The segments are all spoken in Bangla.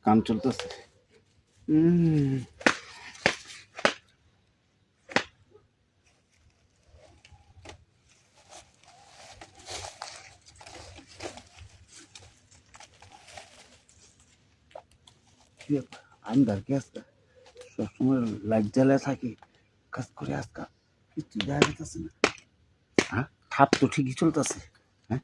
কাম চলতেছে। আন্দার কি আজকে সবসময় লাইট জ্বালায় থাকি, কাজ করে আজকে কিছু দেখা যেতেছে না। হ্যাঁ, থাপ তো ঠিকই চলতেছে। হ্যাঁ,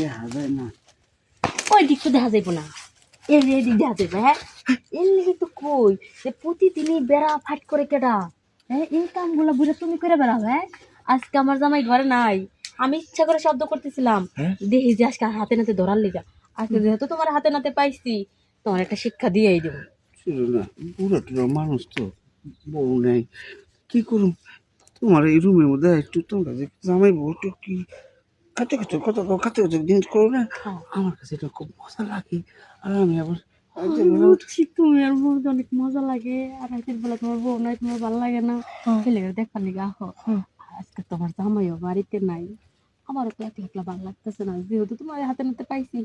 দেখা যায় না। ওই দিক তো দেখা যাইবো না, এই দিক দেখা যাইবো। হ্যাঁ, এর লিগে তো কই যে প্রতিদিনই বেড়া ফাট করে কেডা। হ্যাঁ, এই কামগুলো বুঝে তুমি করে বেড়াও। হ্যাঁ, আজকে আমার জামাই ঘরে নাই, আমি ইচ্ছা করে শব্দ করতেছিলাম, দেখি যে আজকে হাতে নাতে ধরার লিগা। আজকে যেহেতু তোমার হাতে নাতে পাইছি, তোমার একটা শিক্ষা দিয়েই দেবো। শুধু না, বুড়ো টুড়ো মানুষ তো, বউ নেই, কি করুম। তোমার এই রুমের মধ্যে একটু তোমরা যে জামাই বউটা কি খাতে খাতে কত খাতে খাতে জিনিস করো না, আমার কাছে এটা খুব মজা লাগে। আর আমি আবার বুঝছি, তুমি আর বউতে অনেক মজা লাগে, আর রাতের বেলা তোমার বউ নাই, তোমার ভালো লাগে না, ছেলে দেখার লিগা আহ। আজকে তোমার জামাইও বাড়িতে নাই, আমারও তো একলা একলা ভালো লাগতেছে না, যেহেতু তোমার হাতে নাতে পাইছি।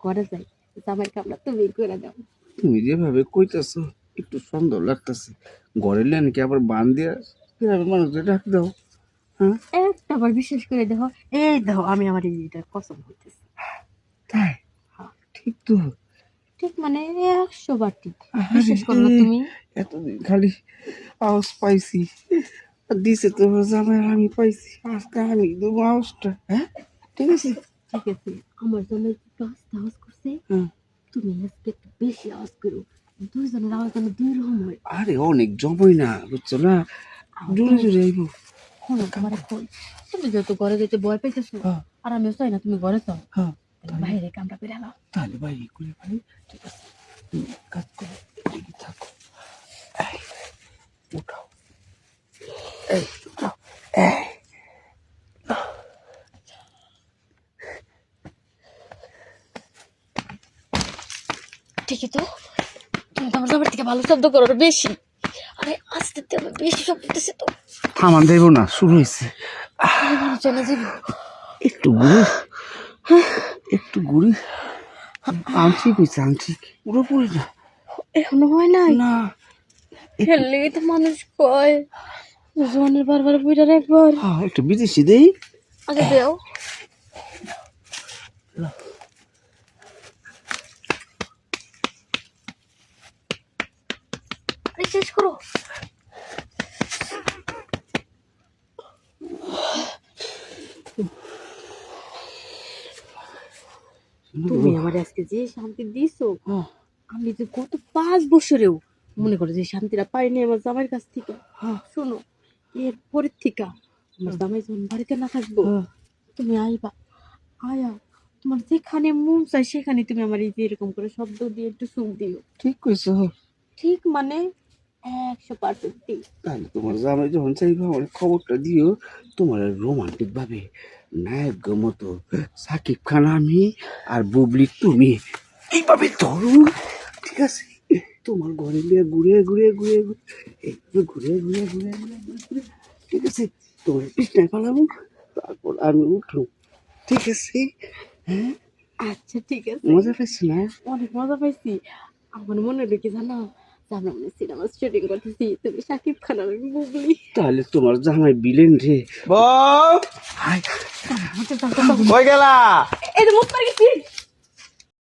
ঘরে যাই, জামাই কামড়া তুমি করে দাও। তুমি যেভাবে কইতেছো একটু সুন্দর লাগতেছে। ঘরে লেন কি আবার বান দিয়া কিভাবে মানুষদের ডাক দাও? হ্যাঁ, একটা বার বিশেষ করে দেখো, এই দেখো আমি আমার এইটা পছন্দ হইতেছে। তাই ঠিক তো। ঠিক মানে 100 বার ঠিক। বিশ্বাস করো না তুমি? এতদিন খালি আওয়াজ পাইছি, আর দিছে তো জামাই, আমি পাইছি আজকে আমি দেবো আওয়াজটা। হ্যাঁ, ঠিক আছে। ঠিক আছে, আমার জামাই একটু আস্তে আওয়াজ করছে, হ্যাঁ, তুমি আজকে একটু বেশি আওয়াজ করো, দুইজনের আওয়াজ যেন দুই রকম হয়। আরে অনেক জমই না, বুঝছো না, জোরে জোরে আইব। শোনো, তোমার কই, তুমি যেহেতু ঘরে যেতে ভয় পাইতেছো, হ্যাঁ, আর আমিও চাই না তুমি ঘরে যাও, হ্যাঁ, বাইরে কামটা করে এলাও। তাহলে ভাই করে ভাই, ঠিক আছে, তুমি এক কাজ করো, এদিকে থাকো, এই, উঠাও, এই উঠাও, এই ঠিকই তো, তুমি তো আমার জামাই থেকে ভালো শব্দ করো বেশি। আরে আস্তে আস্তে আমার বেশি শব্দ দিতেছে তো। থামান দেব না, শুরু হয়েছে। চলে যাবো। একটু ঘুরি, একটু ঘুরি, আংশিক হয়েছে, আংশিক, পুরোপুরি না। এখনো হয় নাই? না, খেললে তো মানুষ কয় জোয়ানের বারবার বুইড়ার একবার। হ্যাঁ, একটু বিদেশি দেই। আগে দেও। আরে শেষ করো। তুমি আমার আজকে যে শান্তি দিছো, আমি যে গত 5 বছরেও মনে করো যে শান্তিটা পাইনি আমার জামাইয়ের কাছ থেকে। শোনো, এর পরের থেকে আমার জামাই যখন বাড়িতে না থাকবো, তুমি আইবা, আয়া তোমার যেখানে মন চাই সেখানে তুমি আমার এই যে এরকম করে শব্দ দিয়ে একটু সুখ দিও। ঠিক কইছো। ঠিক মানে 100% ঠিক। তাহলে তোমার জামাই যখন চাইবে আমার খবরটা দিও। তোমার রোমান্টিক ভাবে নায়ক মতো সাকিব খান আমি আর বুবলি তুমি এইভাবে ধরো, ঠিক আছে? তোমার ঘরে নিয়ে ঘুরে ঘুরে ঘুরে ঘুরে এইভাবে ঘুরে ঘুরে ঘুরে ঘুরে ঘুরে, ঠিক আছে? তোমার বিছনায় পালাবো, তারপর আমি উঠলো, ঠিক আছে? হ্যাঁ, আচ্ছা ঠিক আছে, মজা পাইছি না? অনেক মজা পাইছি। আমার মনে হলো কি জানো, যে আমরা মানে সিনেমা শুটিং করতেছি, তুমি শাকিব খান আর আমি বুবলি। তাহলে তোমার জামাই বিলেন রে। বউ হাই, কই গেলা? এই যে মুখ পার গেছি।